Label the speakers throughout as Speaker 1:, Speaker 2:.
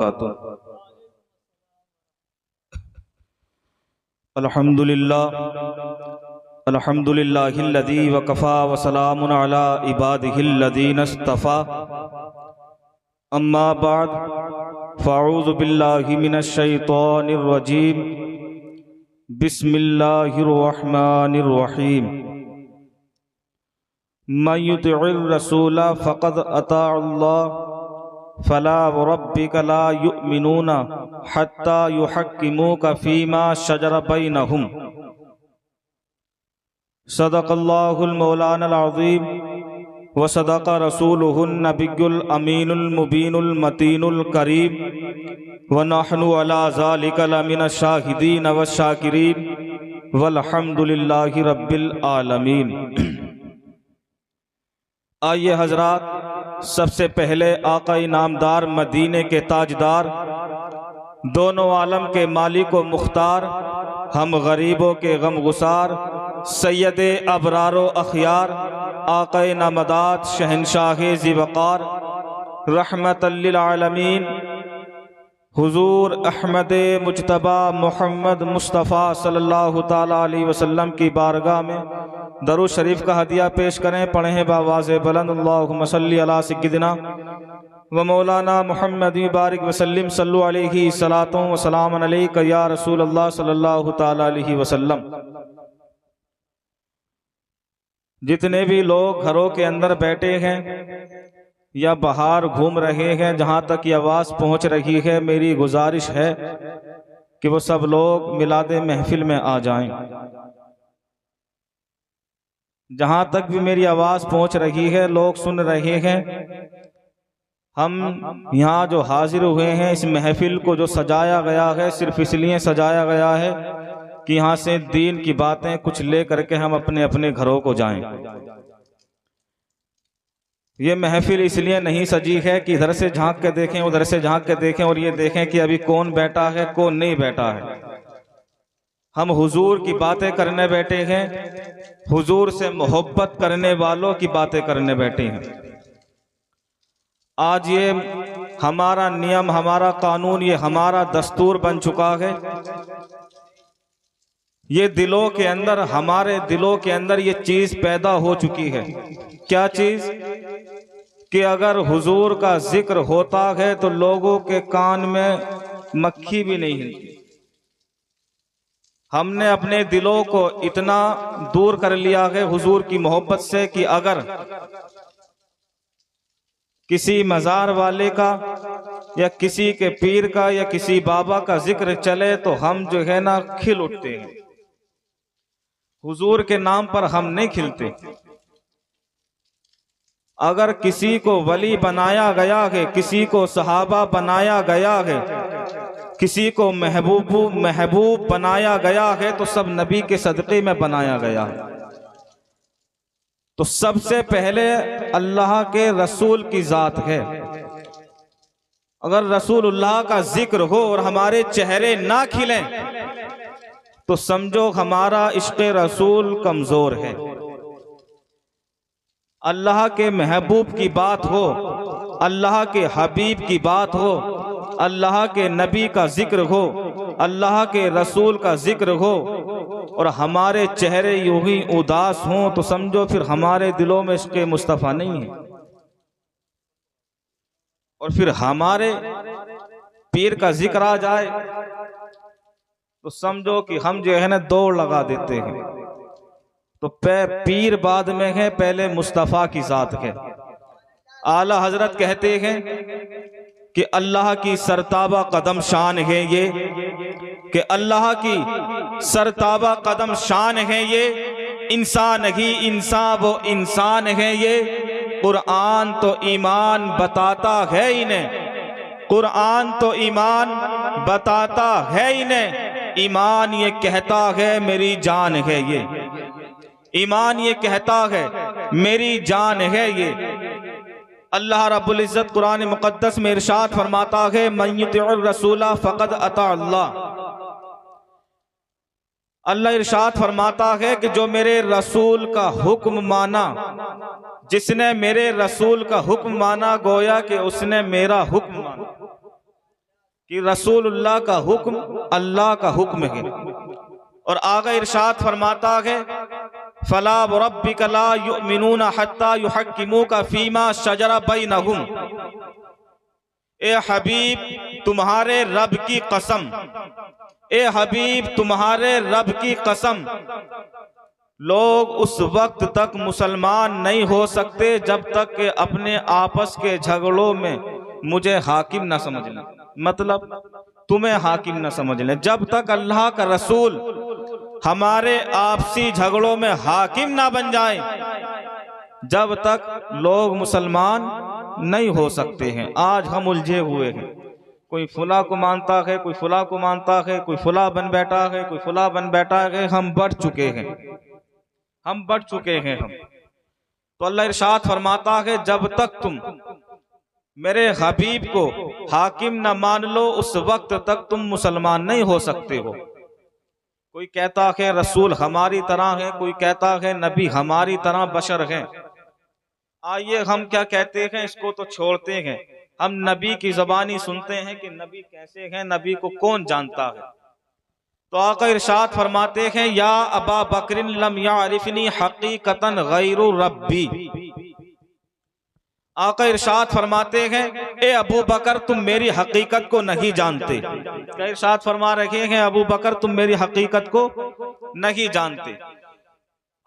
Speaker 1: बरकातुहू। अल्हम्दुलिल्लाहिल्लज़ी वकफ़ा वसलामुन अला इबादिहिल्लज़ीना इस्तफ़ा। अम्मा बाद फ़अऊज़ु बिल्लाहि मिनश शैतानिर रजीम। बिस्मिल्लाहिर रहमानिर रहीम। मन युतिइर रसूला फ़क़द अताअल्लाह फ़ला वरब्बिका ला युमिनूना हत्ता युहक्किमूका फ़ीमा शजर बैनहुम। सदक़ल्लाहुल मौलानल अज़ीम व सदक़ रसूलुहुन नबियुल अमीनुल मुबीनुल मतीनुल करीम व नहनु अला ज़ालिका लमिनश शाहिदीन व शाकिरीन वल्हम्दुलिल्लाहि रब्बिल आलमीन। आइए हजरात, सबसे पहले आका इनामदार मदीने के ताजदार, दोनों आलम के मालिक व मुख्तार, हम गरीबों के गमगुसार, सैयदे अबरारो अखियार, आका नामदात शहनशाह ज़िवक़ार, रहमतल लिल आलमीन, हुजूर अहमद मुज्तबा मोहम्मद मुस्तफ़ा सल्लल्लाहु ताला अलैहि वसल्लम की बारगाह में दरूद शरीफ का हदिया पेश करें। पढ़ें बावाज़े बुलंद अल्लाहुम्मा सल्ली अला सय्यिदिना व मौलाना मुहम्मद बारिक वसल्लिम सल्लु अलैहि सलातो व सलाम अलैका या रसूल अल्लाह सल्लल्लाहु ताला अलैहि वसल्लम। जितने भी लोग घरों के अंदर बैठे हैं या बाहर घूम रहे हैं, जहाँ तक ये आवाज़ पहुँच रही है, मेरी गुजारिश है कि वो सब लोग मिलादे महफिल में आ जाएं। जहाँ तक भी मेरी आवाज़ पहुँच रही है, लोग सुन रहे हैं, हम यहाँ जो हाजिर हुए हैं, इस महफिल को जो सजाया गया है सिर्फ इसलिए सजाया गया है कि यहाँ से दीन की बातें कुछ ले करके हम अपने अपने घरों को जाएं। ये महफिल इसलिए नहीं सजी है कि इधर से झांक के देखें, उधर से झांक के देखें और ये देखें कि अभी कौन बैठा है कौन नहीं बैठा है। हम हुजूर की बातें करने बैठे हैं, हुजूर से मोहब्बत करने वालों की बातें करने बैठे हैं। आज ये हमारा नियम, हमारा कानून, ये हमारा दस्तूर बन चुका है। ये दिलों के अंदर, हमारे दिलों के अंदर ये चीज पैदा हो चुकी है। क्या चीज? कि अगर हुजूर का जिक्र होता है तो लोगों के कान में मक्खी भी नहीं हिलती। हमने अपने दिलों को इतना दूर कर लिया है हुजूर की मोहब्बत से कि अगर किसी मजार वाले का या किसी के पीर का या किसी बाबा का जिक्र चले तो हम जो है ना खिल उठते हैं। हुजूर के नाम पर हम नहीं खिलते। अगर किसी को वली बनाया गया है, किसी को सहाबा बनाया गया है, किसी को महबूब बनाया गया है तो सब नबी के सदक़े में बनाया गया है। तो सबसे पहले अल्लाह के रसूल की जात है। अगर रसूलुल्लाह का जिक्र हो और हमारे चेहरे ना खिलें तो समझो हमारा इश्क़ रसूल कमजोर है। अल्लाह के महबूब की बात हो, अल्लाह के हबीब की बात हो, अल्लाह के नबी का जिक्र हो, अल्लाह के रसूल का जिक्र हो और हमारे चेहरे यूं ही उदास हों तो समझो फिर हमारे दिलों में इश्क़ मुस्तफ़ा नहीं है। और फिर हमारे पीर का जिक्र आ जाए तो समझो कि हम जो है ना दौड़ लगा देते हैं। तो पीर बाद में है, पहले मुस्तफ़ा की जात है। आला हजरत कहते हैं कि अल्लाह की सरताबा कदम शान है ये, कि अल्लाह की सरताबा कदम शान है ये, इंसान ही इंसान वो इंसान है ये। कुरान तो ईमान बताता है इन्हें, कुरान तो ईमान बताता है इन्हें। ईमान ये कहता है मेरी जान है ये, ईमान ये कहता है मेरी जान है ये। अल्लाह रब्बुल इज्जत कुरान मुक़द्दस में इरशाद फरमाता है मन युतिउर रसूला फ़क़द अता अल्लाह। अल्लाह इरशाद फरमाता है कि जो मेरे रसूल का हुक्म माना, जिसने मेरे रसूल का हुक्म माना गोया कि उसने मेरा हुक्म माना। कि रसूलुल्लाह का हुक्म अल्लाह का हुक्म है। और आगे इरशाद फरमाता है, फला वरब्बिका ला युमिनूना हत्ता युहक्किमूका फीमा शजरा बैनहुम। ए हबीब तुम्हारे रब की कसम, ए हबीब तुम्हारे रब की कसम, लोग उस वक्त तक मुसलमान नहीं हो सकते जब तक कि अपने आपस के झगड़ों में मुझे हाकिम ना समझ लें। मतलब तुम्हें हाकिम ना समझ लें। जब तक अल्लाह का रसूल हमारे आपसी झगड़ों में हाकिम ना बन जाए, जब तक लोग मुसलमान नहीं हो सकते हैं। आज हम उलझे हुए हैं, कोई फुला को मानता है, कोई फुला को मानता है, कोई फुला बन बैठा है, कोई फुला बन बैठा है। हम बढ़ चुके हैं, हम बढ़ चुके हैं हम। तो अल्लाह इरशाद फरमाता है, जब तक तुम मेरे हबीब को हाकिम न मान लो, उस वक्त तक तुम मुसलमान नहीं हो सकते हो। कोई कहता है रसूल हमारी तरह है, कोई कहता है नबी हमारी तरह बशर है। आइए हम क्या कहते हैं इसको तो छोड़ते हैं, हम नबी की ज़बानी सुनते हैं कि नबी कैसे हैं, नबी को कौन जानता है। तो आका इरशाद फरमाते हैं, या अबा बकरिन लम यारिफनी हकीकतन गैरु रब्बी। आका इरशाद फरमाते हैं, ए अबू बकर तुम मेरी हकीकत को नहीं जानते। क्या इरशाद फरमा रहे हैं, अबू बकर तुम मेरी हकीकत को नहीं जानते।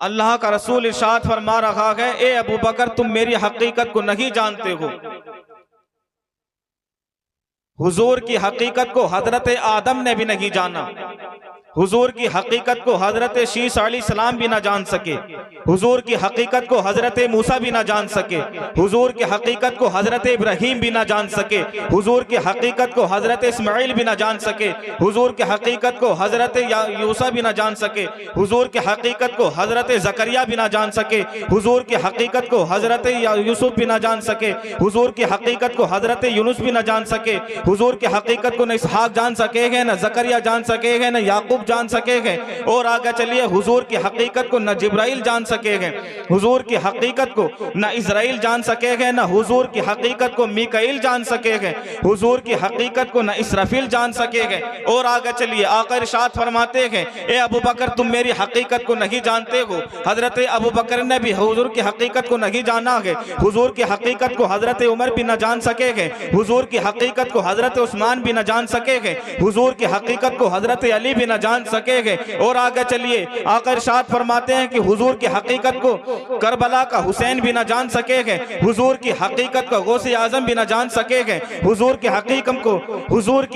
Speaker 1: अल्लाह का रसूल इरशाद फरमा रहा है, ए अबू बकर तुम मेरी हकीकत को नहीं जानते हो। हुजूर की हकीकत को हजरत आदम ने भी नहीं जाना, हुजूर की हकीकत को हजरत शीस अलैहिस्सलाम भी ना जान सके, हुजूर की हकीकत को हजरत मूसा भी ना जान सके, हुजूर की हकीकत को हजरत इब्राहीम भी ना जान सके, हुजूर की हकीकत को हजरत इस्माइल भी ना जान सके, हुजूर की हकीकत को हजरत यूसा भी ना जान सके, हुजूर की हकीकत को हजरत जकरिया भी ना जान सके, हुजूर की हकीकत को हजरत यूसुफ भी ना जान सके, हुजूर की हकीकत को हजरत यूनुस भी ना जान सके, हुजूर की हकीकत को न इसहाक जान सके हैं, न जकरिया जान सके हैं, न याकूब जान सके हैं। और आगे चलिए, हुजूर की हकीकत को न जिब्राइल जान सके हैं, हुजूर की हकीकत को न इजराइल जान सके हैं, न हुजूर की हकीकत को मीकाइल जान सके हैं, हुजूर की हकीकत को न इसराफिल जान सके हैं। और आगे चलिए, आका इरशाद फरमाते हैं, ए अबू बकर तुम मेरी हकीकत को नहीं जानते हो। हजरत अबू बकर ने भी हुजूर की हकीकत को नहीं जाना है, हुजूर की हकीकत को हजरत उमर भी न जान सके हैं, हुजूर की हकीकत को हजरत उस्मान भी न जान सके हैं, हुजूर की हकीकत को हजरत अली भी न जान सके हैं। और आगे चलिए, आका इरशाद फरमाते हैं कि हुजूर की हकीकत को करबला का हुसैन भी न जान सके हैं, हुजूर की हकीकत को गौसे आजम भी न जान सके हैं, हुजूर की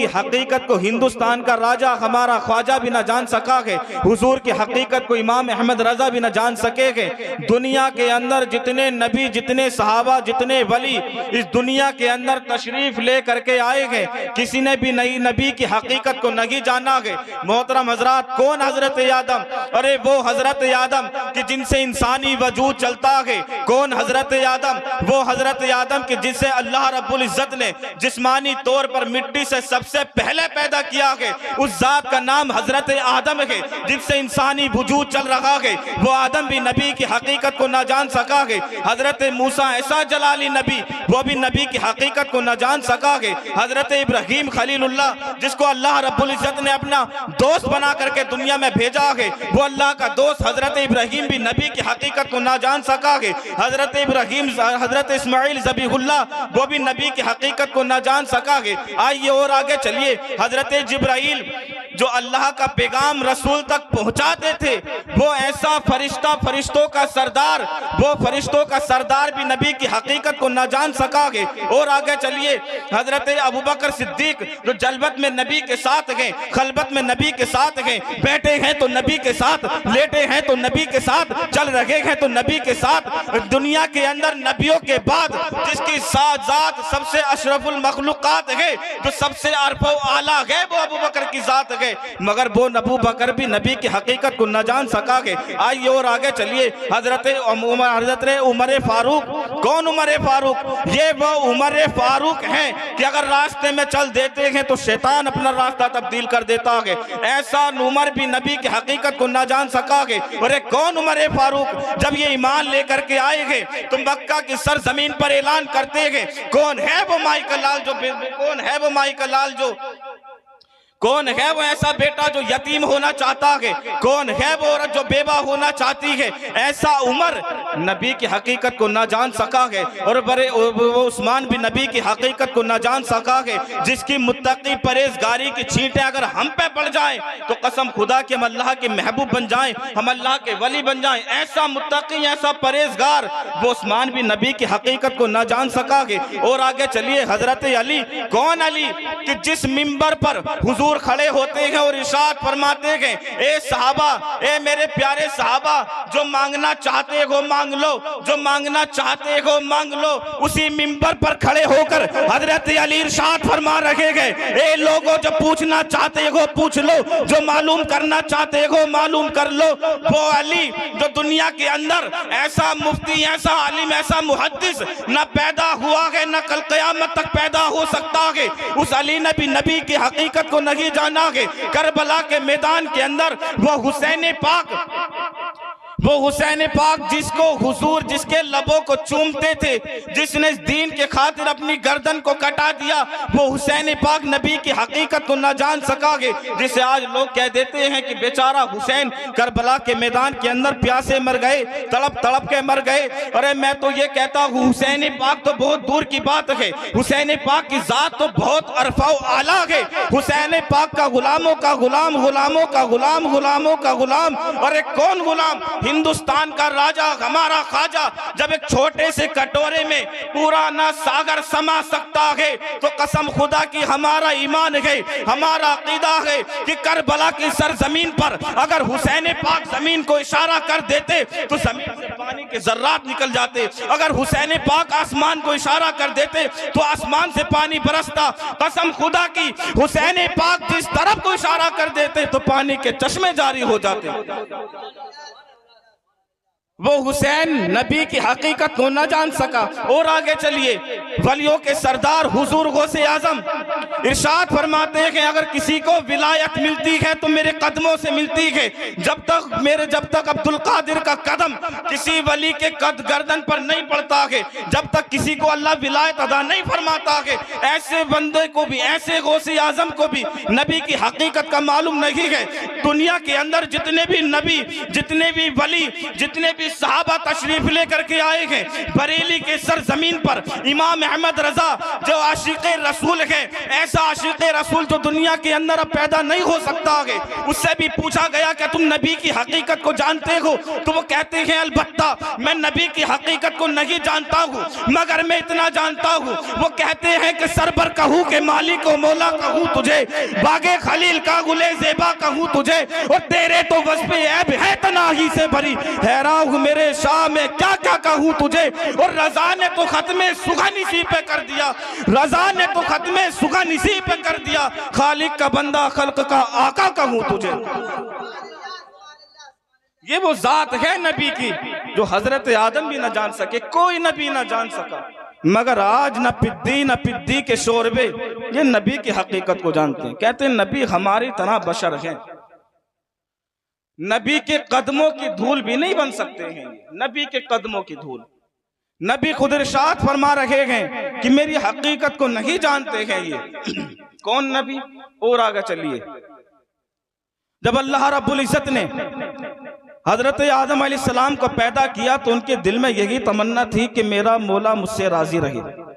Speaker 1: हकीकत को हिंदुस्तान का राजा हमारा ख्वाजा भी न जान सका है, हुजूर की हकीकत को इमाम अहमद रजा भी न जान सके हैं। दुनिया के अंदर जितने नबी, जितने सहाबा, जितने वली इस दुनिया के अंदर तशरीफ ले करके आए हैं, किसी ने भी नई नबी की हकीकत को नहीं जाना है। मोहतरम हजरात, कौन हजरत आदम? अरे वो हजरत आदम कि जिनसे इंसानी वजूद चलता है। कौन हजरत आदम? वो हजरत आदम कि जिसे अल्लाह रब्बुल इज्जत ने जिस्मानी तौर पर मिट्टी से सबसे पहले पैदा किया है। उस जात का नाम हजरत आदम है जिनसे इंसानी वजूद चल रहा है। वो आदम भी नबी की हकीकत को ना जान सका है। हजरत मूसा ऐसा जलाली नबी, वो भी नबी की हकीकत को ना जान सका है। हजरत इब्राहीम खलीलुल्लाह जिसको अल्लाह रब्बुल इज्जत ने अपना दोस्त बना करके दुनिया में भेजा है, वो अल्लाह का दोस्त हजरत इब्राहीम भी नबी की हकीकत को ना जान सका है। हजरत इब्राहीम, हजरत इस्माइल ज़बीहुल्लाह, वो भी नबी की हकीकत को ना जान सका है। आइए और आगे चलिए, हजरत जिब्राइल जो अल्लाह का पैगाम रसूल तक पहुंचाते थे, वो ऐसा फरिश्ता, फरिश्तों का सरदार, वो फरिश्तों का सरदार भी नबी की हकीकत को ना जान सका है। और आगे चलिए, हजरत अबू बकर सिद्दीक जो जलबत में नबी के साथ हैं, खलबत में नबी के साथ हैं, बैठे हैं तो नबी के साथ, लेटे हैं तो नबी के साथ, चल रहे हैं तो नबी के साथ। दुनिया के अंदर नबियों के बाद जिसकी जात सबसे अशरफुल मखलूकात है, जो सबसे अरफो आला है, वो अबू बकर की जात है। गए, मगर वो अबू बकर भी नबी की हकीकत को न जान सका गए। आइए और आगे चलिए। हजरत उमर फारूक, कौन उमर फारूक? ये वो उमर फारूक हैं कि अगर रास्ते में चल देते हैं तो शैतान अपना रास्ता तब्दील कर देता है। ऐसा उमर भी नबी की हकीकत को न जान सका गए। अरे कौन उमर फारूक? जब ये ईमान लेकर के आए गए तो मक्का की सरजमीन पर ऐलान करते गए, कौन है वो माई का लाल जो, कौन है वो माई का लाल जो, कौन है वो ऐसा बेटा जो यतीम होना चाहता है, कौन है वो औरत जो बेवा होना चाहती है। ऐसा उमर नबी की हकीकत को ना जान सका है। और बड़े वो उस्मान भी नबी की हकीकत को ना जान सका है, जिसकी मुत्तकी परहेजगारी की छींटें अगर हम पे पड़ जाएं तो कसम खुदा के हम अल्लाह के महबूब बन जाएं, हम अल्लाह के वली बन जाएं। ऐसा मुत्तकी, ऐसा परहेजगार वो उस्मान भी नबी की हकीकत को ना जान सका है। और आगे चलिए, हजरत अली, कौन अली कि जिस मिंबर पर हुजूर खड़े होते हैं और इरशाद फरमाते हैं, ए सहाबा, ए मेरे प्यारे सहाबा, जो मांगना चाहते हो मांग लो, जो मांगना चाहते हो मांग लो। उसी मिंबर पर खड़े होकर हजरत अली इरशाद फरमा रहे हैं, ए लोगों, जो पूछना चाहते हो पूछ लो, जो मालूम करना चाहते हो मालूम कर लो। वो अली जो दुनिया के अंदर ऐसा मुफ्ती, ऐसा आलिम, ऐसा मुहद्दिस न पैदा हुआ है, न कल क़यामत तक पैदा हो सकता है। उस अली ने भी नबी की हकीकत को नहीं जाना है। करबला के मैदान के अंदर वो हुसैन पाक जिसको हुजूर, जिसके लबों को चूमते थे, जिसने दीन के खातिर अपनी गर्दन को कटा दिया, वो हुसैन पाक नबी की हकीकत को न जान सका है। जिसे आज लोग कह देते हैं कि बेचारा हुसैन करबला के मैदान के अंदर प्यासे मर गए, तड़प तड़प के मर गए। अरे मैं तो ये कहता हूँ हुसैन पाक तो बहुत दूर की बात है, हुसैन पाक की जात तो बहुत अरफा आला है। हुसैन पाक का गुलामों का गुलाम, गुलामों का गुलाम, गुलामों का गुलाम। अरे कौन गुलाम? हिंदुस्तान का राजा, हमारा ख्वाजा, जब एक छोटे से कटोरे में पूरा ना सागर समा सकता है तो कसम खुदा की हमारा ईमान है, हमारा अकीदा है कि करबला की सरजमीन पर अगर हुसैन पाक जमीन को इशारा कर देते तो जमीन से पानी के जर्रात निकल जाते। अगर हुसैन पाक आसमान को इशारा कर देते तो आसमान से पानी बरसता। कसम खुदा की हुसैन पाक जिस तरफ को इशारा कर देते तो पानी के चश्मे जारी हो जाते। वो हुसैन नबी की हकीकत को न जान सका। और आगे चलिए, वलियों के सरदार हुजूर गौसे आजम इरशाद फरमाते हैं कि अगर किसी को विलायत मिलती है तो मेरे कदमों से मिलती है। जब तक अब्दुल कादिर का कदम किसी वली के गर्दन पर नहीं पड़ता है, जब तक किसी को अल्लाह विलायत अदा नहीं फरमाता है, ऐसे बंदे को भी, ऐसे गौसे आजम को भी नबी की हकीकत का मालूम नहीं है। दुनिया के अंदर जितने भी नबी, जितने भी वली, जितने भी सहाबा तशरीफ लेकर के आए हैं, बरेली के सरजमीन पर इमाम अहमद रजा जो आशिक़े रसूल है, ऐसा आशिक़े रसूल जो दुनिया के अंदर अब पैदा नहीं हो सकता है, उससे भी पूछा गया कि तुम नबी की हकीकत को जानते हो? तो वो कहते हैं अलबत्ता मैं नबी की हकीकत को नहीं जानता हूँ, मगर मैं इतना जानता हूँ। वो कहते हैं कि सरबर कहूँ के मालिक को मौला कहूँ तुझे, बागे खलील का गुले ज़ेबा कहूँ तुझे, और तेरे तो वस्फ़े ऐब है तनाही से भरी, हैरान मेरे शाह में क्या क्या कहूँ तुझे। और रजा ने तो खत्मे सुगनिसी पे कर दिया, रजा ने तो खत्मे सुगनिसी पे कर दिया, खालिक का बंदा खल्क का आका कहूँ तुझे। ये वो जात है नबी की जो हजरत आदम भी न जान सके, कोई नबी न जान सका, मगर आज न पिद्दी के शोरबे ये नबी की हकीकत को जानते हैं। कहते हैं नबी हमारी तरह बशर हैं, नबी के कदमों की धूल भी नहीं बन सकते हैं, नबी के कदमों की धूल। नबी खुद इरशाद फरमा रहे हैं कि मेरी हकीकत को नहीं जानते हैं ये। कौन नबी? और आगे चलिए, जब अल्लाह रब्बुल इज्जत ने हजरत आदम अलैहिस्सलाम को पैदा किया तो उनके दिल में यही तमन्ना थी कि मेरा मौला मुझसे राजी रहे।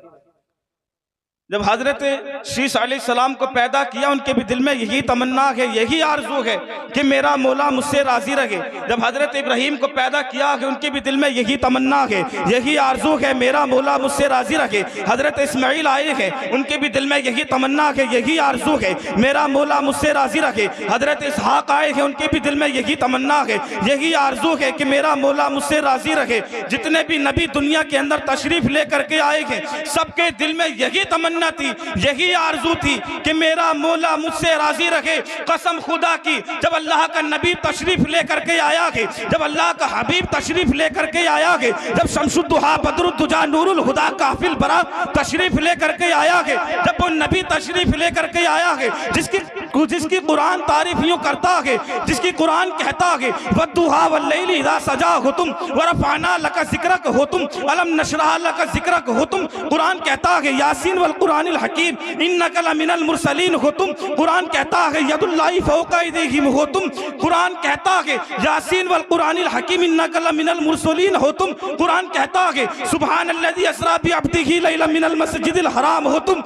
Speaker 1: जब हजरत शीश अलैहिस्सलाम को पैदा किया उनके भी दिल में यही तमन्ना है, यही आरजू है कि मेरा मौला मुझसे राजी रहे। जब हजरत इब्राहीम को पैदा किया है उनके भी दिल में यही तमन्ना है, यही आरजू है मेरा मौला मुझसे राजी रहे। हजरत इस्माइल आए हैं उनके भी दिल में यही तमन्ना है, यही आरजू है मेरा मौला मुझसे राजी रहे। हजरत इसहाक आए हैं उनके भी दिल में यही तमन्ना है, यही आरजू है कि मेरा मौला मुझसे राजी रहे। जितने भी नबी दुनिया के अंदर तशरीफ लेकर के आए हैं सबके दिल में यही तमन्ना
Speaker 2: तमन्ना थी, यही आरजू थी कि मेरा मौला मुझसे राजी रखे। कसम खुदा की, जब अल्लाह का नबी तशरीफ लेकर के आया है, जब अल्लाह का हबीब तशरीफ लेकर के आया है, जब शमसुद्दुहा बदरुद्दुजा नूरुल हुदा काफिल बरा तशरीफ लेकर के आया है, जब वो नबी तशरीफ लेकर के आया है जिसकी कुरान तारीफ यूं करता है, जिसकी कुरान कहता है वद्दुहा वल्लैली इज़ा सजा हो तुम वरफ़अना लका ज़िक्रक हो तुम अलम नशरह लका ज़िक्रक हो तुम। कुरान कहता है यासीन वल कुरानिल हकीम इन्नका लमिनल मुरसलीन हो तुम। कुरान कहता है यदुल्लाहि फौका अयदीहिम हो तुम। कुरान कहता है यासीन वल कुरानिल हकीम इन्नका लमिनल मुरसलीन हो तुम। कुरान कहता है सुब्हानल्लज़ी अस्रा बि अब्दिही लैला मिनल मस्जिदिल हराम हो तुम।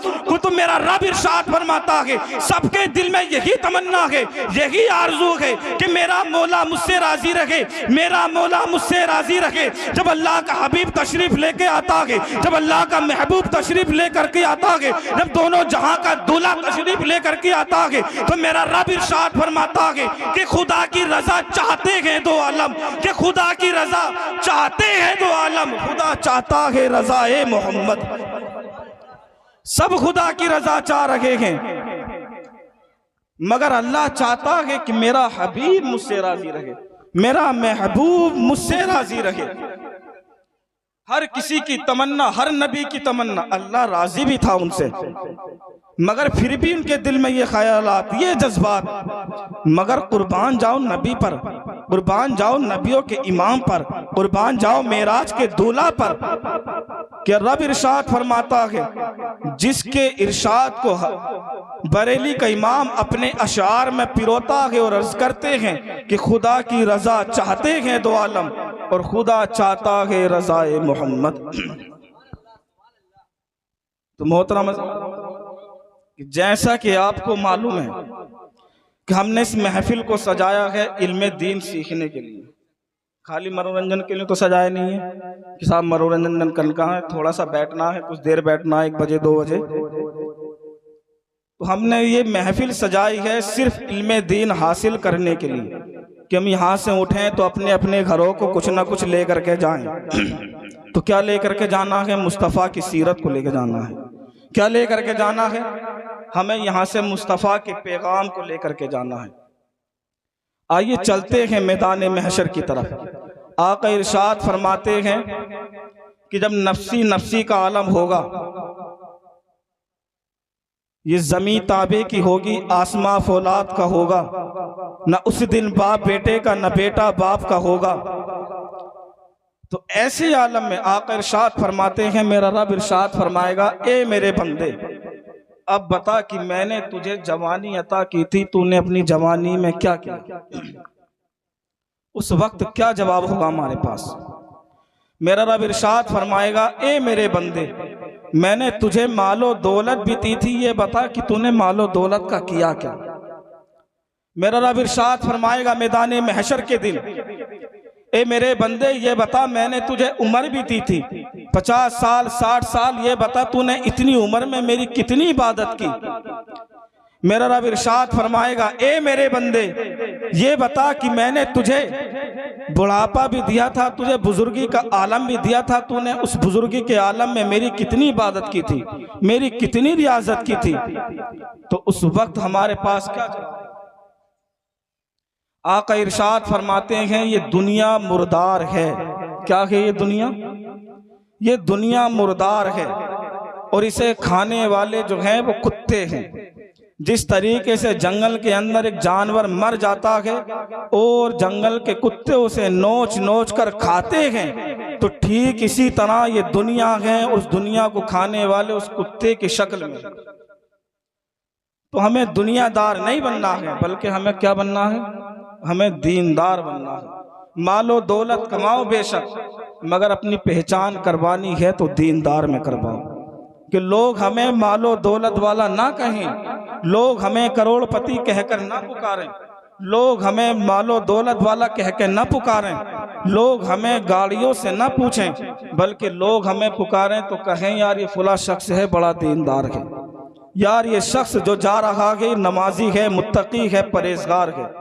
Speaker 2: मेरा रब इरशाद फरमाता है सबके दिल में यही तमन्ना है, यही आरज़ू है कि मेरा मौला मुझसे राजी रहे, मेरा मौला मुझसे राजी रहे। जब अल्लाह का हबीब तशरीफ लेके आता है, जब अल्लाह का महबूब तशरीफ लेकर के आता है, जब दोनों जहां का दूल्हा तशरीफ लेकर के आता है, तो मेरा रब इरशाद फरमाता है कि खुदा की रजा चाहते हैं दो आलम, कि खुदा की रजा चाहते हैं दो आलम। खुदा चाहता है रज़ाए मोहम्मद, सब खुदा की रजा चाह रहे हैं, मगर अल्लाह चाहता है कि मेरा हबीब मुझसे राजी रहे, मेरा महबूब मुझसे राजी रहे। हर किसी की तमन्ना, हर नबी की तमन्ना, अल्लाह राजी भी था उनसे, मगर फिर भी उनके दिल में ये ख्यालात, ये जज्बात। मगर कुर्बान जाओ नबी पर, कुर्बान जाओ नबियों के इमाम पर, कुर्बान जाओ मेराज के दूल्हा पर। कि रब इरशाद फरमाता है, जिसके इरशाद को बरेली का इमाम अपने अशार में पिरोता है और अर्ज करते हैं कि खुदा की रजा चाहते हैं दो आलम और खुदा चाहता है रज़ाए मोहम्मद। तो मोहतरम, जैसा कि आपको मालूम है कि हमने इस महफिल को सजाया है इल्म दीन सीखने के लिए, खाली मनोरंजन के लिए तो सजाया नहीं है कि साहब मनोरंजन करना है, थोड़ा सा बैठना है, कुछ देर बैठना है, 1 बजे 2 बजे। तो हमने ये महफिल सजाई है सिर्फ इल्म दीन हासिल करने के लिए कि हम यहाँ से उठें तो अपने अपने घरों को कुछ ना कुछ ले करके जाएं। तो क्या ले करके जाना है? मुस्तफ़ा की सीरत को लेकर जाना है। क्या ले करके जाना है? हमें यहाँ से मुस्तफ़ा के पैगाम को लेकर के जाना है। आइए चलते हैं मैदान महशर की तरफ। आका इरशाद फरमाते हैं कि जब नफ्सी नफ्सी का आलम होगा, ये जमी ताबे की होगी, आसमां फौलाद का होगा, न उस दिन बाप बेटे का न बेटा बाप का होगा। तो ऐसे आलम में आका इरशाद फरमाते हैं, मेरा रब इरशाद फरमाएगा, ए मेरे बंदे, अब बता कि मैंने तुझे जवानी अता की थी, तूने अपनी जवानी में क्या किया? उस वक्त क्या जवाब होगा हमारे पास? मेरा रब इरशाद फरमाएगा, ए मेरे बंदे, मैंने तुझे मालो दौलत भी दी थी, ये बता कि तूने मालो दौलत का किया क्या? मेरा रब इरशाद फरमाएगा मैदान महशर के दिन, ए मेरे बंदे, ये बता मैंने तुझे उम्र भी दी थी, 50 साल 60 साल, ये बता तूने इतनी उम्र में मेरी कितनी इबादत की? मेरा रब इरशाद फरमाएगा, ए मेरे बंदे, ये बता कि मैंने तुझे बुढ़ापा भी दिया था, तुझे बुजुर्गी का आलम भी दिया था, तूने उस बुजुर्गी के आलम में मेरी कितनी इबादत की थी, मेरी कितनी रियाजत की थी? तो उस वक्त हमारे पास क्या जवाब? आका इरशाद फरमाते हैं, ये दुनिया मुर्दार है। क्या है ये दुनिया? ये दुनिया मुर्दार है और इसे खाने वाले जो हैं वो कुत्ते हैं। जिस तरीके से जंगल के अंदर एक जानवर मर जाता है और जंगल के कुत्ते उसे नोच नोच कर खाते हैं, तो ठीक इसी तरह ये दुनिया है, उस दुनिया को खाने वाले उस कुत्ते की शक्ल में। तो हमें दुनियादार नहीं बनना है, बल्कि हमें क्या बनना है? हमें दीनदार बनना है। मालो दौलत कमाओ बेशक, मगर अपनी पहचान करवानी है तो दीनदार में करवाओ। कि लोग हमें मालो दौलत वाला ना कहें, लोग हमें करोड़पति कहकर ना पुकारें, लोग हमें मालो दौलत वाला कह के ना पुकारें, लोग हमें गाड़ियों से ना पूछें, बल्कि लोग हमें पुकारें तो कहें, यार ये फुला शख्स है, बड़ा दीनदार है, यार ये शख्स जो जा रहा है नमाजी है, मुत्तकी है, परहेजगार है।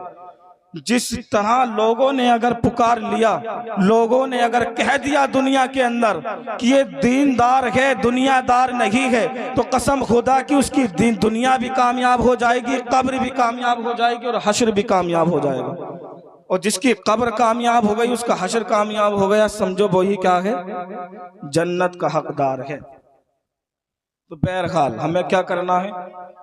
Speaker 2: जिस तरह लोगों ने अगर पुकार लिया, लोगों ने अगर कह दिया दुनिया के अंदर कि ये दीनदार है दुनियादार नहीं है, तो कसम खुदा की उसकी दुनिया भी कामयाब हो जाएगी, कब्र भी कामयाब हो जाएगी और हश्र भी कामयाब हो जाएगा। और जिसकी कब्र कामयाब हो गई उसका हश्र कामयाब हो गया, समझो वही क्या है, जन्नत का हकदार है। तो बहरहाल हमें क्या करना है,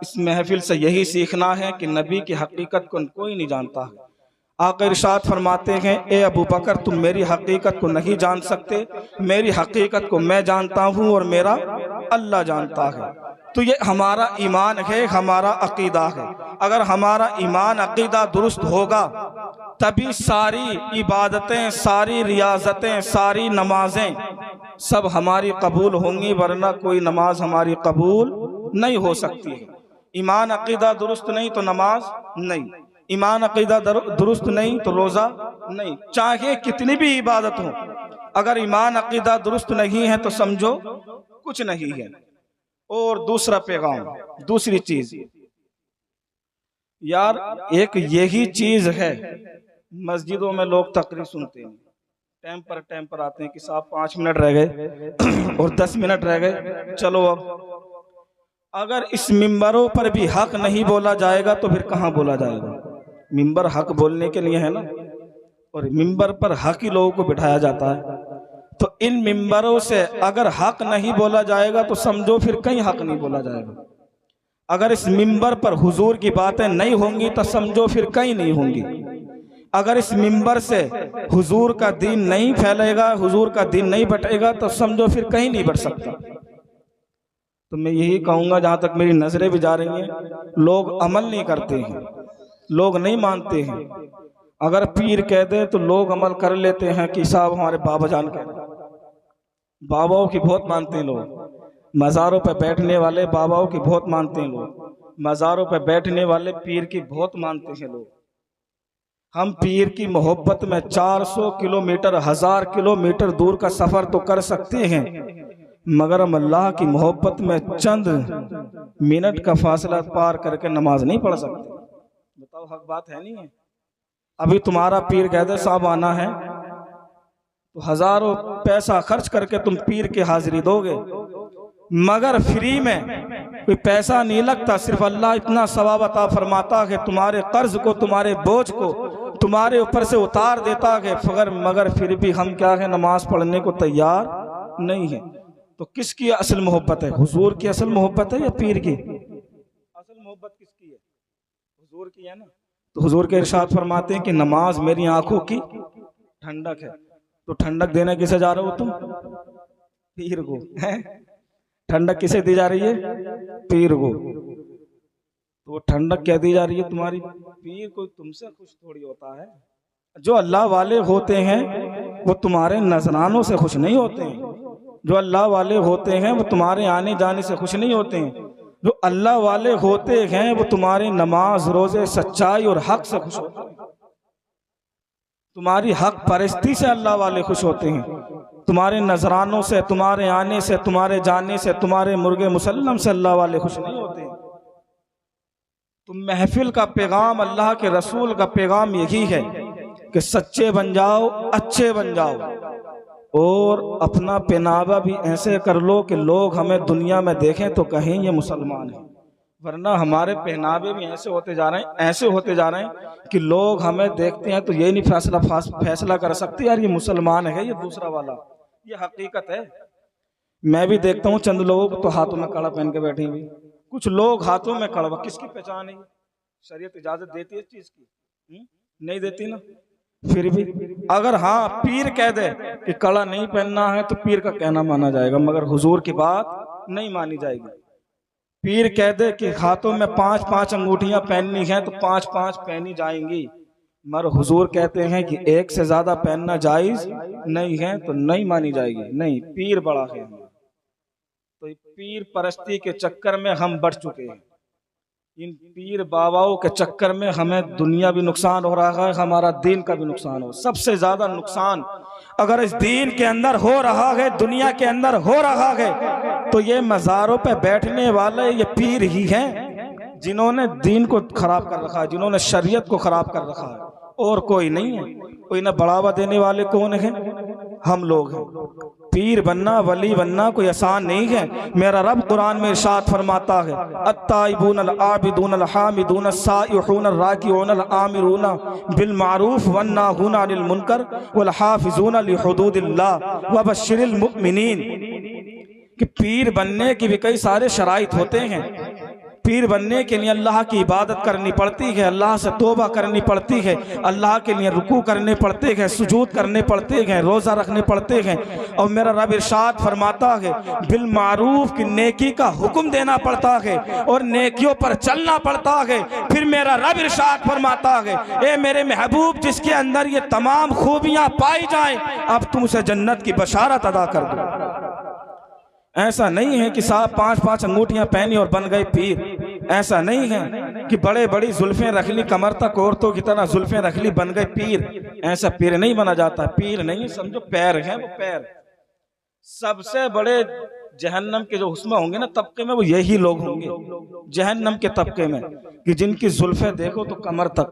Speaker 2: इस महफिल से यही सीखना है कि नबी की हकीकत को कोई नहीं जानता है। आका इरशाद फरमाते हैं, ए अबू बकर तुम मेरी हकीकत को नहीं जान सकते, मेरी हकीकत को मैं जानता हूँ और मेरा अल्लाह जानता है। तो ये हमारा ईमान है, हमारा अकीदा है। अगर हमारा ईमान अकीदा दुरुस्त होगा तभी सारी इबादतें, सारी रियाजतें, सारी नमाजें सब हमारी कबूल होंगी, वरना कोई नमाज हमारी कबूल नहीं हो सकती है। ईमान अकीदा दुरुस्त नहीं तो नमाज नहीं, ईमान अकीदा दुरुस्त नहीं तो रोज़ा नहीं, चाहे कितनी भी इबादत हो, अगर ईमान अकीदा दुरुस्त नहीं है तो समझो कुछ नहीं है। और दूसरा पैगाम, दूसरी चीज यार, एक यही चीज है, मस्जिदों में लोग तकरीर सुनते हैं, टाइम पर आते हैं कि साहब 5 मिनट रह गए और 10 मिनट रह गए, चलो अब। अगर इस मिंबरों पर भी हक नहीं बोला जाएगा तो फिर कहाँ बोला जाएगा? मिंबर हक बोलने के लिए है ना, और मिंबर पर हक ही लोगों को बिठाया जाता है। तो इन मिंबरों से अगर हक नहीं बोला जाएगा तो समझो फिर कहीं हक नहीं बोला जाएगा। अगर इस मिंबर पर हुजूर की बातें नहीं होंगी तो समझो फिर कहीं नहीं होंगी। अगर इस मिंबर से हुजूर का दीन नहीं फैलेगा, हुजूर का दीन नहीं बटेगा तो समझो फिर कहीं नहीं बढ़ सकता। तो मैं यही कहूँगा, जहाँ तक मेरी नजरें भी जा रही हैं, लोग अमल नहीं करते हैं, लोग नहीं मानते हैं। अगर पीर कह दे तो लोग अमल कर लेते हैं कि साहब हमारे बाबा जान कह दे। बाबाओं की बहुत मानते हैं लोग, मज़ारों पर बैठने वाले बाबाओं की बहुत मानते हैं लोग, मज़ारों पर बैठने वाले पीर की बहुत मानते हैं लोग। हम पीर की मोहब्बत में 400 किलोमीटर, 1000 किलोमीटर दूर का सफ़र तो कर सकते हैं, मगर हम अल्लाह की मोहब्बत में चंद मिनट का फासला पार करके नमाज नहीं पढ़ सकते। बताओ, हक बात है नहीं है? अभी तुम्हारा पीर कह दे साहब आना है तो हजारों पैसा खर्च करके तुम पीर की हाजिरी दोगे, मगर फ्री में कोई पैसा नहीं लगता, सिर्फ अल्लाह इतना सवाब अता फरमाता है, तुम्हारे कर्ज को, तुम्हारे बोझ को तुम्हारे ऊपर से उतार देता है, मगर फिर भी हम क्या है, नमाज पढ़ने को तैयार नहीं है। तो किसकी असल मोहब्बत है? हुजूर की असल मोहब्बत है या पीर की? असल मोहब्बत किसकी है? हुजूर की है ना। तो हुजूर के इरशाद फरमाते हैं कि नमाज मेरी आंखों की ठंडक है। तो ठंडक देने किसे जा रहे हो तुम? पीर को। है ठंडक किसे दी जा रही है? पीर को। तो वो ठंडक क्या दी जा रही है तुम्हारी? पीर कोई तुमसे खुश थोड़ी होता है। जो अल्लाह वाले होते हैं वो तुम्हारे नजरानों से खुश नहीं होते हैं, जो अल्लाह वाले होते हैं वो तुम्हारे आने जाने से खुश नहीं होते हैं, जो अल्लाह वाले होते हैं वो तुम्हारी नमाज, रोजे, सच्चाई और हक से खुश होते हैं। तुम्हारी हक परस्ती से अल्लाह वाले खुश होते हैं, तुम्हारे नजरानों से, तुम्हारे आने से, तुम्हारे जाने से, तुम्हारे मुर्गे मुसल्लम से अल्लाह वाले खुश नहीं होते हैं। तो महफिल का पैगाम, अल्लाह के रसूल का पैगाम यही है कि सच्चे बन जाओ, अच्छे बन जाओ, और अपना पहनावा भी ऐसे कर लो कि लोग हमें दुनिया में देखें तो कहें ये मुसलमान है। वरना हमारे पहनावे भी ऐसे होते जा रहे हैं कि लोग हमें देखते हैं तो ये नहीं फैसला कर सकते यार ये मुसलमान है ये दूसरा वाला। ये हकीकत है। मैं भी देखता हूँ चंद लोगों को तो हाथों में कड़ा पहन के बैठे हुए, कुछ लोग हाथों में कड़ा, किसकी पहचान है? शरीयत इजाजत देती है इस चीज की? नहीं देती ना। फिर भी अगर हाँ पीर कह दे कि कड़ा नहीं पहनना है तो पीर का कहना माना जाएगा, मगर हुजूर की बात नहीं मानी जाएगी। पीर कह दे कि हाथों में 5-5 अंगूठियां पहननी है तो 5-5 पहनी जाएंगी, मगर हुजूर कहते हैं कि एक से ज्यादा पहनना जायज नहीं है तो नहीं मानी जाएगी। नहीं, पीर बड़ा है। तो पीर परस्ती के चक्कर में हम बढ़ चुके हैं। इन पीर बाबाओं के चक्कर में हमें दुनिया भी नुकसान हो रहा है, हमारा दीन का भी नुकसान हो। सबसे ज्यादा नुकसान अगर इस दीन के अंदर हो रहा है, दुनिया के अंदर हो रहा है, तो ये मज़ारों पे बैठने वाले ये पीर ही हैं जिन्होंने दीन को खराब कर रखा है, जिन्होंने शरीयत को खराब कर रखा है।
Speaker 1: और कोई नहीं है। कोई ना बढ़ावा देने वाले कौन है? हम लोग हैं। पीर बनना, वली बनना कोई आसान नहीं है। मेरा रब कुरान में इरशाद फरमाता है, अत्ताइबून अल आबिदून अल हामिदून अस्साइहून अल राकिऊन अल आमिरून बिल मारूफ वन्नाहून अनिल मुनकर वल हाफिजून लिहुदूदिल्लाह व बश्शिरिल मुमिनीन। कि पीर बनने की भी कई सारे शराइत होते हैं। पीर बनने के लिए अल्लाह की इबादत करनी पड़ती है, अल्लाह से तौबा करनी पड़ती है, अल्लाह के लिए रुकू करने पड़ते हैं, सुजूद करने पड़ते हैं, रोज़ा रखने पड़ते हैं। और मेरा रब इरशाद फरमाता है बिल मारूफ की नेकी का हुक्म देना पड़ता है और नेकियों पर चलना पड़ता है। फिर मेरा रब इरशाद फरमाता है, ए मेरे महबूब जिसके अंदर ये तमाम खूबियाँ पाई जाएं, अब तुम उसे जन्नत की बशारत अदा कर दो। ऐसा नहीं है कि साहब 5-5 अंगूठियां पहनी और बन गए पीर। ऐसा नहीं है कि बड़े बड़ी जुल्फें रख ली, कमर तक औरतों की तरह जुल्फें रख ली, बन गए पीर। ऐसा पीर नहीं बना जाता। पीर नहीं, समझो पैर है वो पैर। सबसे बड़े जहन्नम के जो हुस्मा होंगे ना तबके में, वो यही लोग होंगे जहन्नम के तबके में, कि जिनकी जुल्फें देखो तो कमर तक,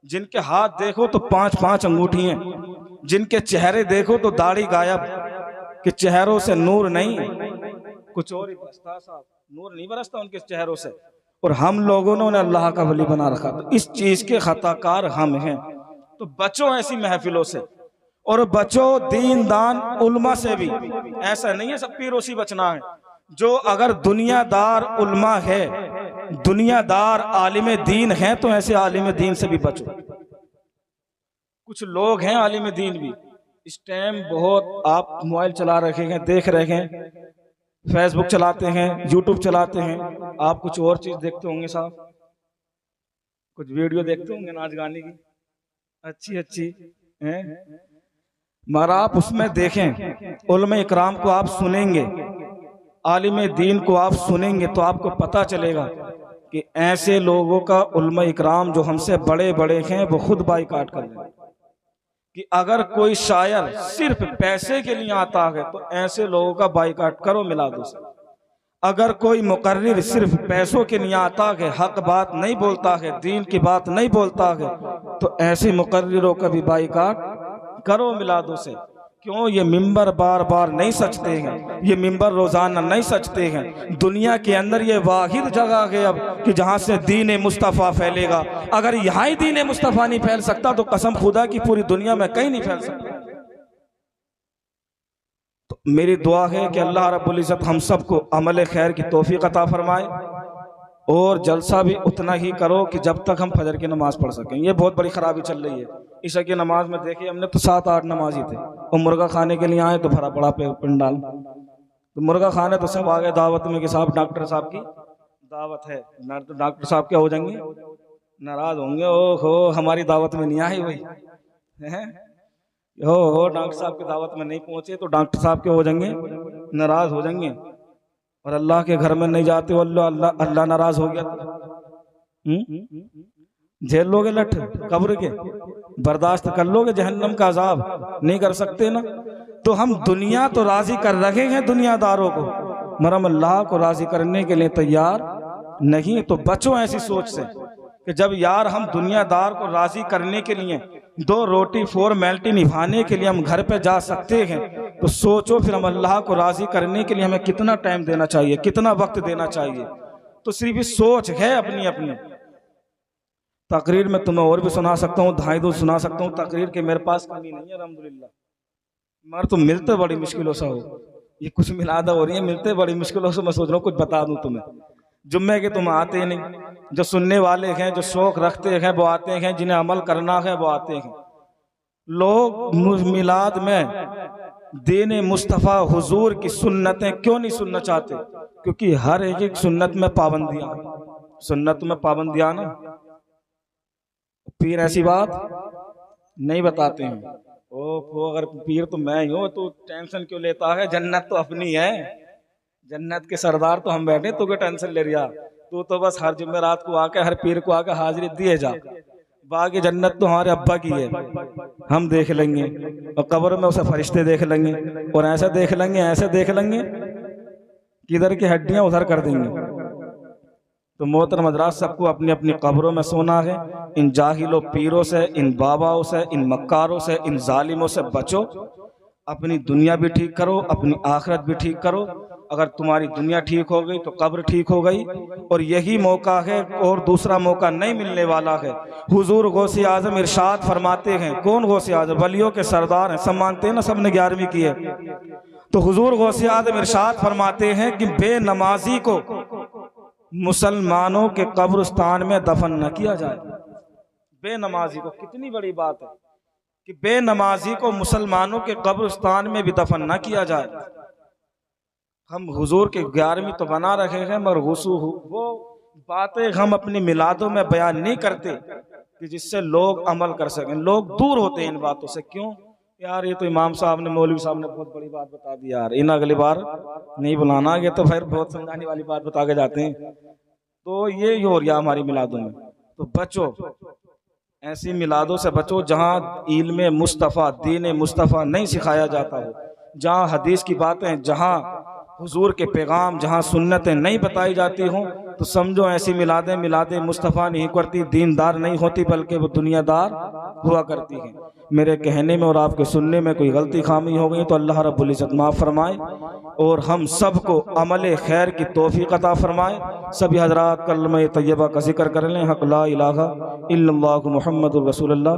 Speaker 1: जिनके हाथ देखो तो 5-5 अंगूठियां, जिनके चेहरे देखो तो दाढ़ी गायब, कि चेहरों से नूर नहीं, कुछ और ही बरसता साहब, नूर नहीं बरसता उनके चेहरों से। और हम लोगों ने अल्लाह का वली बना रखा। तो इस चीज के खताकार हम हैं। तो बचो ऐसी महफिलों से और बचो दीन दान उल्मा से भी। ऐसा नहीं है सब पीरों से बचना है। जो अगर दुनियादार उल्मा है, दुनियादार आलिम दीन है, तो ऐसे आलिम दीन से भी बचो। कुछ लोग हैं आलिम दीन भी, इस टाइम बहुत आप मोबाइल चला रखे हैं, देख रहे हैं, फेसबुक चलाते हैं, यूट्यूब चलाते हैं। आप कुछ और चीज देखते होंगे साहब, कुछ वीडियो देखते होंगे नाच गाने की अच्छी अच्छी हैं, मगर आप उसमें देखें, उलमा इकराम को आप सुनेंगे, आलिम दीन को आप सुनेंगे, तो आपको पता चलेगा कि ऐसे लोगों का उलमा इकराम जो हमसे बड़े बड़े हैं वो खुद बाइकाट कर रहे हैं। कि अगर कोई शायर सिर्फ पैसे के लिए आता है तो ऐसे लोगों का बाइकाट करो, मिला दो से। अगर कोई मुकर्रिर सिर्फ पैसों के लिए आता है, हक बात नहीं बोलता है, दीन की बात नहीं बोलता है, तो ऐसे मुकर्रिरों का भी बाइकाट करो, मिला दो से। क्यों? ये मिंबर बार बार नहीं सचते हैं, ये मिंबर रोजाना नहीं सचते हैं। दुनिया के अंदर ये वाहिद जगह है अब कि जहां से दीन मुस्तफ़ा फैलेगा। अगर यहाँ ही दीन मुस्तफ़ा नहीं फैल सकता तो कसम खुदा की पूरी दुनिया में कहीं नहीं फैल सकता। तो मेरी दुआ है कि अल्लाह रब्बुल इज़्ज़त हम सबको अमल खैर की तौफीक अता फरमाए और जलसा भी उतना ही करो कि जब तक हम फजर की नमाज पढ़ सकें। ये बहुत बड़ी खराबी चल रही है। ईशा की नमाज में देखिए हमने तो 7-8 नमाजी थे, और मुर्गा खाने के लिए आए तो भरा पड़ा पंडाल। तो मुर्गा खाने तो सब आ गए दावत में कि साहब डॉक्टर साहब की दावत है, तो डॉक्टर साहब क्या हो जाएंगे, नाराज होंगे, ओ हो हमारी दावत में नहीं आई वही है, हो डॉक्टर साहब की दावत में नहीं पहुंचे तो डॉक्टर साहब के हो जाएंगे, नाराज हो जाएंगे। और अल्लाह के घर में नहीं जाते, अल्लाह नाराज हो गया, झेल लोगे लठ कब्र के, बर्दाश्त कर लोगे जहन्नम का अजाब, नहीं कर सकते ना। तो हम दुनिया तो राजी कर रहे हैं दुनियादारों को, मगर हम अल्लाह को राजी करने के लिए तैयार नहीं। तो बचो ऐसी सोच से कि जब यार हम दुनियादार को राजी करने के लिए 2 रोटी फॉर्मेलिटी निभाने के लिए हम घर पे जा सकते हैं, तो सोचो फिर हम अल्लाह को राजी करने के लिए हमें कितना टाइम देना चाहिए, कितना वक्त देना चाहिए। तो सिर्फ सोच है अपनी अपनी। तकरीर में तुम्हें और भी सुना सकता हूँ, 2.5 सुना सकता हूँ तकरीर के, मेरे पास कमी नहीं है अल्हम्दुलिल्लाह, मगर तुम मिलते बड़ी मुश्किलों से हो। ये कुछ मिलादा हो रही है, मिलते बड़ी मुश्किलों से। मैं सोच रहा हूँ कुछ बता दूं तुम्हें। जुम्मे के तुम आते नहीं, जो सुनने वाले हैं, जो शौक रखते हैं वो आते हैं, जिन्हें अमल करना है वो आते हैं। लोग मिलाद में दीन मुस्तफ़ा हुजूर की सुन्नतें क्यों नहीं सुनना चाहते? क्योंकि हर एक सुन्नत में पाबंदियां, सुन्नत में पाबंदियां ना। पीर ऐसी बात नहीं बताते हैं। ओ अगर पीर तो मैं ही हूँ तो टेंशन क्यों लेता है, जन्नत तो अपनी है, जन्नत के सरदार तो हम बैठे, तो क्या टेंशन ले रहा? तू तो बस हर जुमेरात को आके, हर पीर को आके हाजिरी दिए जा, बाकी जन्नत तो हमारे अब्बा की है, हम देख लेंगे। और कब्र में उसे फरिश्ते देख लेंगे, और ऐसे देख लेंगे, ऐसे देख लेंगे कि इधर की हड्डियां उधर कर देंगे। तो मोहतरम हज़रात, सबको अपनी अपनी कब्रों में सोना है। इन जाहिलों पीरों से, इन बाबाओं से, इन मक्कारों से, इन जालिमों से बचो। अपनी दुनिया भी ठीक करो, अपनी आखिरत भी ठीक करो। अगर तुम्हारी दुनिया ठीक हो गई तो कब्र ठीक हो गई, और यही मौका है और दूसरा मौका नहीं मिलने वाला है। हुजूर गौसे आजम इरशाद फरमाते हैं, कौन गौसे आजम? वलियों के सरदार हैं, सब मानते हैं ना, सबने 11वीं की है। तो हुजूर गौसे आजम इरशाद फरमाते हैं कि बेनमाजी को मुसलमानों के कब्रिस्तान में दफन न किया जाए। बेनमाजी को, कितनी बड़ी बात है कि बेनमाजी को मुसलमानों के कब्रिस्तान में भी दफन न किया जाए। हम हुजूर के 11वीं तो बना रखे हैं, मगर वो बातें हम अपनी मिलादों में बयान नहीं करते कि जिससे लोग अमल कर सकें। लोग दूर होते हैं इन बातों से। क्यों यार, ये तो इमाम साहब ने, मौलवी साहब ने बहुत बड़ी बात बता दी यार, इन अगली बार नहीं बुलाना, ये तो फिर बहुत समझाने वाली बात बता के जाते हैं। तो ये हो रहा हमारी मिलादों में। तो बचो, ऐसी मिलादों से बचो जहाँ इल्म मुस्तफ़ा, दीन मुस्तफ़ा नहीं सिखाया जाता हो, जहाँ हदीस की बातें, जहाँ हुजूर के पैगाम, जहाँ सुन्नतें नहीं बताई जाती हों, तो समझो ऐसी मिलादे मुस्तफ़ा नहीं करती, दीनदार नहीं होती, बल्कि वो दुनियादार हुआ करती हैं। मेरे कहने में और आपके सुनने में कोई गलती खामी हो गई तो अल्लाह रब्बुल इज़्ज़त माफ़ फरमाए, और हम सबको अमल खैर की तौफीक अता फरमाए। सभी हज़रात कलमा तय्यबा का जिक्र कर लें, हक़ ला इलाहा इल्लल्लाहु मुहम्मदुर रसूलुल्लाह।